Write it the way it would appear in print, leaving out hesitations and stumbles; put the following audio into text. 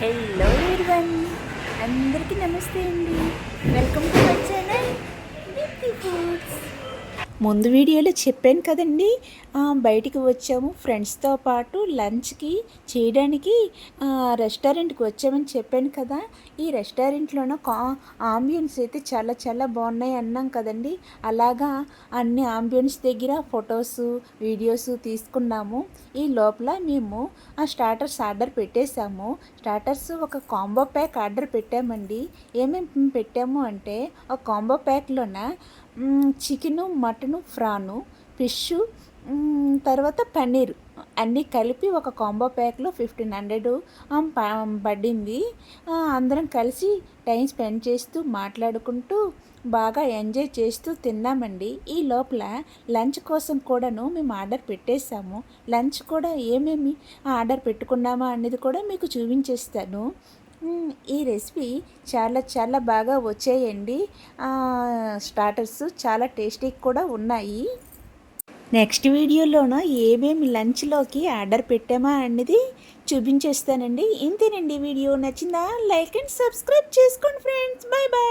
Hello everyone, అందరికీ నమస్తే అండి. Welcome to my channel Deepthi Foods. ముందు వీడియోలో చెప్పాను కదండి, బయటికి వచ్చాము ఫ్రెండ్స్తో పాటు లంచ్కి చేయడానికి రెస్టారెంట్కి వచ్చామని చెప్పాను కదా. ఈ రెస్టారెంట్లోనూ ఆంబియన్స్ అయితే చాలా చాలా బాగున్నాయి అన్నాం కదండి. అలాగా అన్ని ఆంబియన్స్ దగ్గర ఫొటోస్ వీడియోస్ తీసుకున్నాము. ఈ లోపల మేము ఆ స్టార్టర్స్ ఆర్డర్ పెట్టేశాము. స్టార్టర్స్ ఒక కాంబో ప్యాక్ ఆర్డర్ పెట్టామండి. ఏమేమి పెట్టాము అంటే, ఒక కాంబో ప్యాక్లోన చికెను, మటను, ఫ్రాను, ఫిష్, తర్వాత పన్నీర్ అన్నీ కలిపి ఒక కాంబో ప్యాక్లో 1500 పడింది. అందరం కలిసి టైం స్పెండ్ చేస్తూ మాట్లాడుకుంటూ బాగా ఎంజాయ్ చేస్తూ తిన్నామండి. ఈ లోపల లంచ్ కోసం కూడాను మేము ఆర్డర్ పెట్టేశాము. లంచ్ కూడా ఏమేమి ఆర్డర్ పెట్టుకున్నామా అనేది కూడా మీకు చూపించేస్తాను. ఈ రెసిపీ చాలా చాలా బాగా వచ్చాయండి. స్టార్టర్స్ చాలా టేస్టీగా కూడా ఉన్నాయి. నెక్స్ట్ వీడియోలోనూ ఏమేమి లంచ్లోకి ఆర్డర్ పెట్టామా అనేది చూపించేస్తానండి. ఇంతేనండి. వీడియో నచ్చిందా? లైక్ అండ్ సబ్స్క్రైబ్ చేసుకోండి ఫ్రెండ్స్. Bye bye.